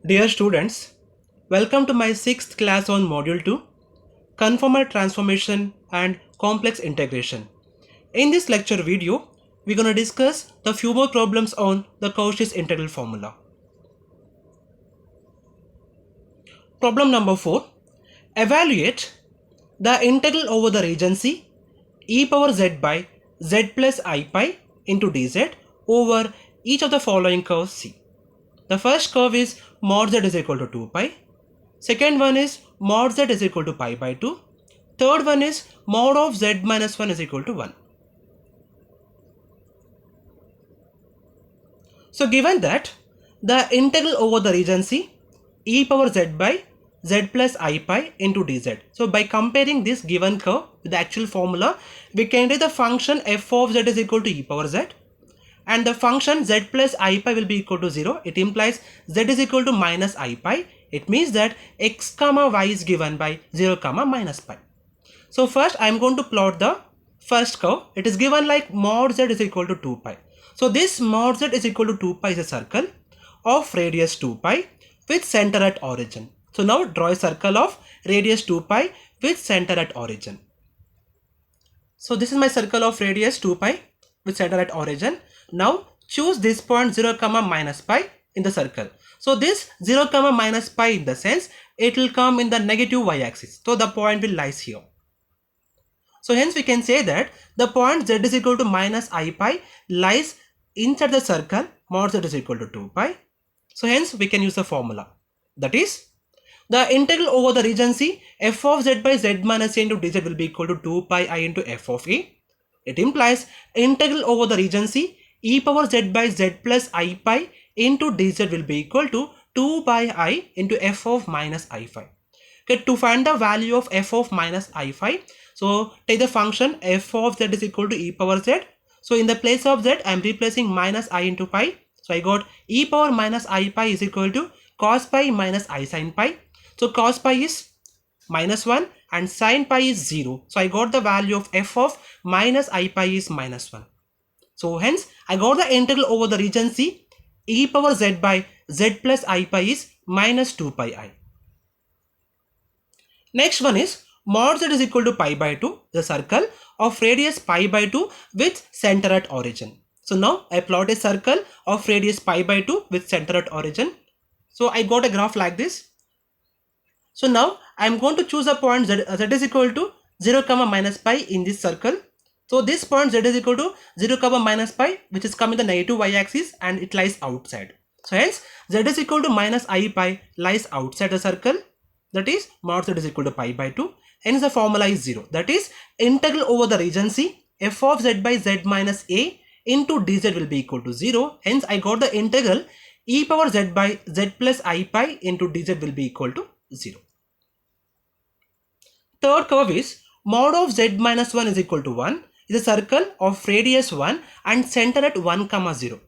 Dear students, welcome to my 6th class on Module 2, Conformal Transformation and Complex Integration. In this lecture video, we're going to discuss the few more problems on the Cauchy's integral formula. Problem number 4. Evaluate the integral over the regency e power z by z plus I pi into dz over each of the following curves C. The first curve is mod z is equal to 2 pi. Second one is mod z is equal to pi by 2. Third one is mod of z minus 1 is equal to 1. So given that the integral over the regency e power z by z plus I pi into dz. So by comparing this given curve with the actual formula, we can write the function f of z is equal to e power z. And the function z plus I pi will be equal to 0. It implies z is equal to minus I pi. It means that x comma y is given by 0 comma minus pi. So first I am going to plot the first curve. It is given like mod z is equal to 2 pi. So this mod z is equal to 2 pi is a circle of radius 2 pi with center at origin. So now draw a circle of radius 2 pi with center at origin. So this is my circle of radius 2 pi with center at origin. Now choose this point 0 comma minus pi in the circle. So this 0 comma minus pi in the sense it will come in the negative y-axis. So the point will lies here. So hence we can say that the point z is equal to minus I pi lies inside the circle mod z is equal to 2 pi. So hence we can use the formula. That is the integral over the regency f of z by z minus a into dz will be equal to 2 pi I into f of a. It implies integral over the regency e power z by z plus I pi into dz will be equal to 2 by I into f of minus I phi. Okay, to find the value of f of minus I phi, so take the function f of z is equal to e power z. So in the place of z, I am replacing minus I into pi. So I got e power minus I pi is equal to cos pi minus I sin pi. So cos pi is minus 1 and sin pi is 0. So I got the value of f of minus I pi is minus 1. So hence I got the integral over the regency e power z by z plus I pi is minus 2 pi I. Next one is mod z is equal to pi by 2, the circle of radius pi by 2 with center at origin. So now I plot a circle of radius pi by 2 with center at origin. So I got a graph like this. So now I am going to choose a point z is equal to 0 comma minus pi in this circle. So this point z is equal to 0 comma minus pi, which is coming the negative y-axis and it lies outside. So hence z is equal to minus I pi lies outside the circle. That is mod z is equal to pi by 2. Hence the formula is 0. That is integral over the regency f of z by z minus a into dz will be equal to 0. Hence I got the integral e power z by z plus I pi into dz will be equal to 0. Third curve is mod of z minus 1 is equal to 1 is a circle of radius 1 and center at 1 comma 0.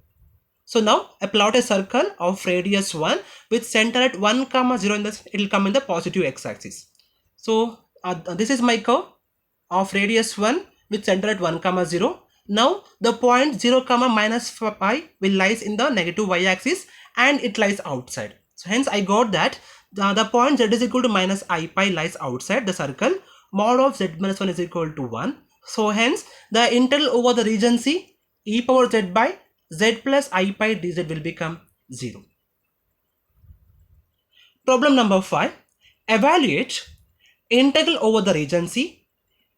So now I plot a circle of radius 1 with center at 1 comma 0 in this, it will come in the positive x-axis. So this is my curve of radius 1 with center at 1 comma 0. Now the point 0 comma minus pi will lies in the negative y-axis and it lies outside. So hence I got that the point z is equal to minus I pi lies outside the circle. Mod of z minus 1 is equal to 1. So hence the integral over the regency e power z by z plus I pi dz will become 0. Problem number 5. Evaluate integral over the regency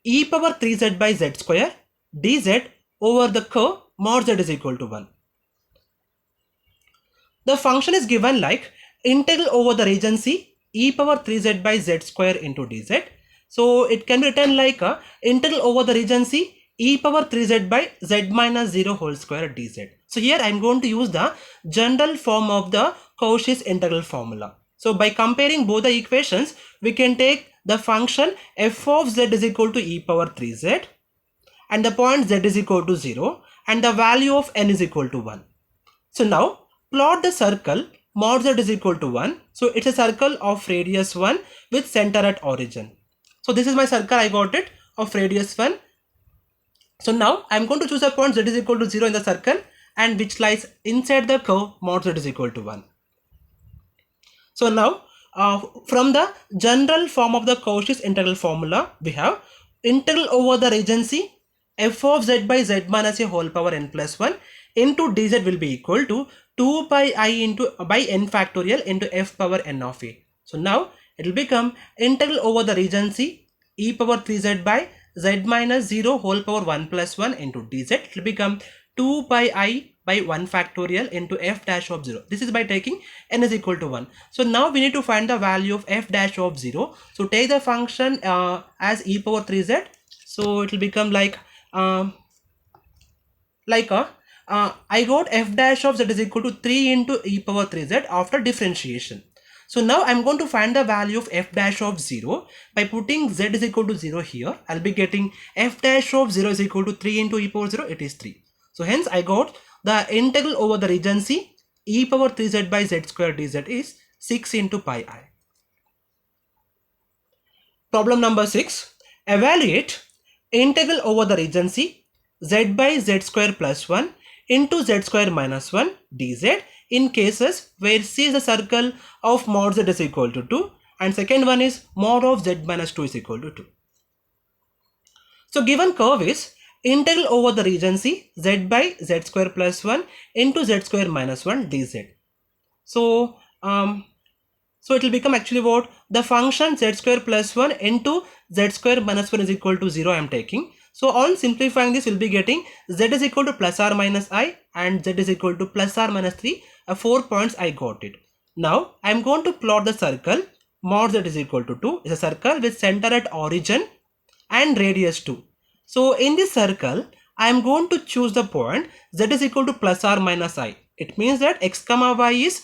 e power 3z by z square dz over the curve mod z is equal to 1. The function is given like integral over the regency e power 3z by z square into dz. So it can be written like integral over the regency e power 3z by z minus 0 whole square dz. So here I am going to use the general form of the Cauchy's integral formula. So by comparing both the equations, we can take the function f of z is equal to e power 3z and the point z is equal to 0 and the value of n is equal to 1. So now plot the circle mod z is equal to 1. So it's a circle of radius 1 with center at origin. So this is my circle, I got it, of radius 1. So now I am going to choose a point z is equal to 0 in the circle and which lies inside the curve mod z is equal to 1. So now from the general form of the Cauchy's integral formula, we have integral over the regency f of z by z minus a whole power n plus 1 into dz will be equal to 2 pi I into by n factorial into f power n of a. So now it will become integral over the regency e power 3z by z minus 0 whole power 1 plus 1 into dz. It will become 2 pi I by 1 factorial into f dash of 0. This is by taking n is equal to 1. So now we need to find the value of f dash of 0. So take the function as e power 3z. So it will become like I got f dash of z is equal to 3 into e power 3z after differentiation. So now I'm going to find the value of f dash of 0 by putting z is equal to 0 here. I'll be getting f dash of 0 is equal to 3 into e power 0. It is 3. So hence I got the integral over the regency e power 3z by z square dz is 6 into pi I. Problem number 6. Evaluate integral over the regency z by z square plus 1 into z square minus 1 dz in cases where C is a circle of mod z is equal to 2 and second one is mod of z minus 2 is equal to 2. So given curve is integral over the regency z by z square plus 1 into z square minus 1 dz. So it will become actually what? The function z square plus 1 into z square minus 1 is equal to 0 I am taking. So on simplifying this, we'll be getting z is equal to plus or minus I and z is equal to plus or minus 3. 4 points I got it. Now I am going to plot the circle mod z is equal to 2. Is a circle with center at origin and radius 2. So in this circle, I am going to choose the point z is equal to plus or minus I. It means that x comma y is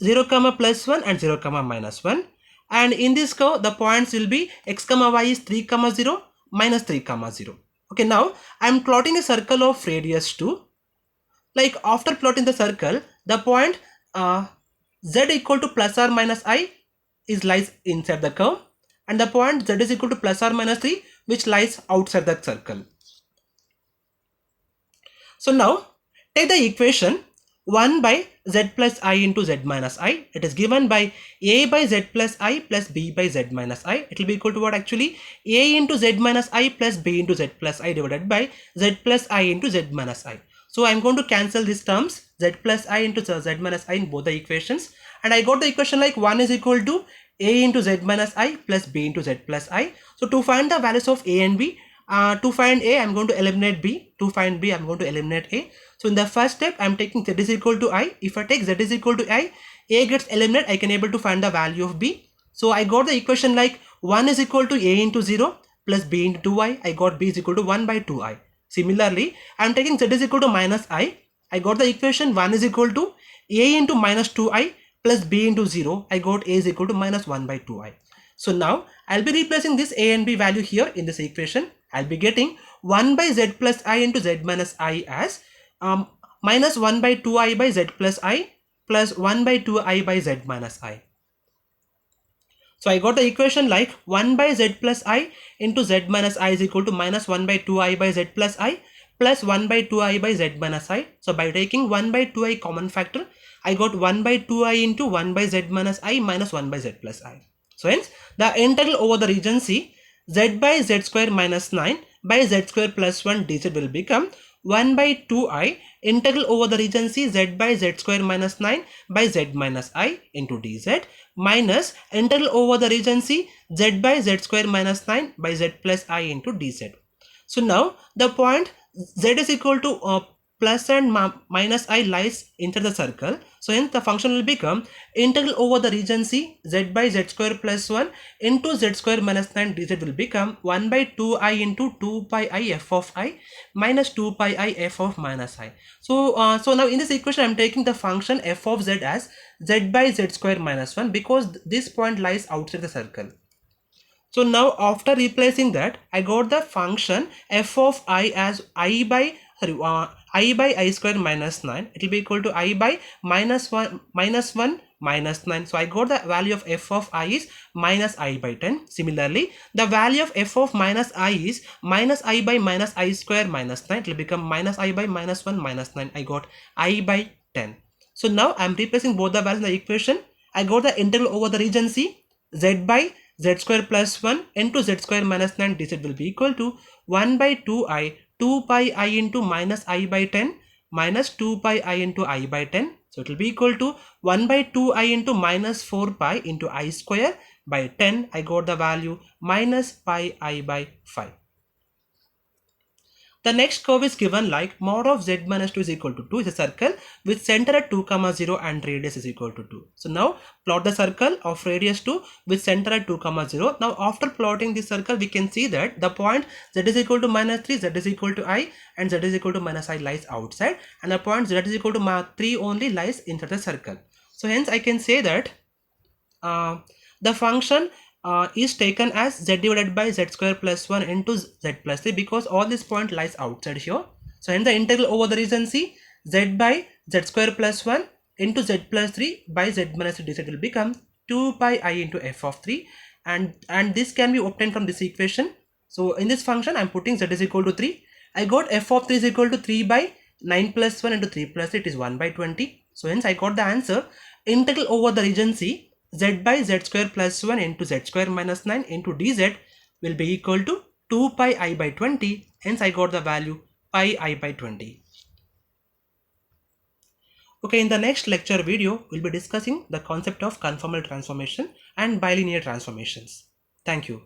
0 comma plus 1 and 0 comma minus 1. And in this curve, the points will be x comma y is 3 comma 0 minus 3 comma 0. Okay, now I am plotting a circle of radius 2. Like after plotting the circle, the point z equal to plus or minus I is lies inside the curve and the point z is equal to plus or minus 3 which lies outside the circle. So now take the equation 1 by z plus I into z minus I. It is given by a by z plus I plus b by z minus I. It will be equal to what actually? A into z minus I plus b into z plus I divided by z plus I into z minus I. So I am going to cancel these terms z plus I into z minus I in both the equations and I got the equation like 1 is equal to a into z minus I plus b into z plus I. So to find the values of a and b, to find a I am going to eliminate b, to find b I am going to eliminate a. So in the first step I am taking z is equal to I. If I take z is equal to I, a gets eliminated, I can able to find the value of b. So I got the equation like 1 is equal to a into 0 plus b into 2i. I got b is equal to 1 by 2i. Similarly, I am taking z is equal to minus I. I got the equation 1 is equal to a into minus 2i plus b into 0. I got a is equal to minus 1 by 2i. So now I'll be replacing this a and b value here in this equation. I'll be getting 1 by z plus I into z minus I as minus 1 by 2i by z plus I plus 1 by 2i by z minus I. So I got the equation like 1 by z plus I into z minus I is equal to minus 1 by 2i by z plus I plus 1 by 2i by z minus I. So by taking 1 by 2i common factor, I got 1 by 2i into 1 by z minus I minus 1 by z plus I. So hence the integral over the regency z by z square minus 9 by z square plus 1 dz will become 1 by 2i integral over the regency z by z square minus 9 by z minus I into dz minus integral over the regency z by z square minus 9 by z plus I into dz. So now the point z is equal to plus and minus I lies inside the circle. So hence the function will become integral over the regency z by z square plus 1 into z square minus 9 dz will become 1 by 2i into 2 pi I f of I minus 2 pi I f of minus I. So now in this equation I am taking the function f of z as z by z square minus 1 because this point lies outside the circle. So now after replacing that, I got the function f of I as I by I square minus 9. It will be equal to I by minus 1 minus 9. So I got the value of f of I is minus I by 10. Similarly, the value of f of minus I is minus I by minus I square minus 9. It will become minus I by minus 1 minus 9. I got I by 10. So now I am replacing both the values in the equation I got the integral over the region C, z by z square plus 1 into z square minus 9 dz will be equal to 1 by 2i, 2 pi I into minus I by 10 minus 2 pi I into I by 10. So it will be equal to 1 by 2i into minus 4 pi into I square by 10. I got the value minus pi I by 5. The next curve is given like mod of z minus 2 is equal to 2 is a circle with center at 2 comma 0 and radius is equal to 2. So now plot the circle of radius 2 with center at 2 comma 0. Now after plotting this circle, we can see that the point z is equal to minus 3, z is equal to I and z is equal to minus I lies outside, and the point z is equal to 3 only lies inside the circle. So hence I can say that the function is taken as z divided by z square plus 1 into z plus 3 because all this point lies outside here. So hence the integral over the region C, z by z square plus 1 into z plus 3 by z minus 3 dz will become 2 pi I into f of 3, and this can be obtained from this equation. So in this function I am putting z is equal to 3. I got f of 3 is equal to 3 by 9 plus 1 into 3 plus 3, it is 1 by 20. So hence I got the answer integral over the region C, z by z square plus 1 into z square minus 9 into dz will be equal to 2 pi I by 20. Hence I got the value pi I by 20. Okay, in the next lecture video, we'll be discussing the concept of conformal transformation and bilinear transformations. Thank you.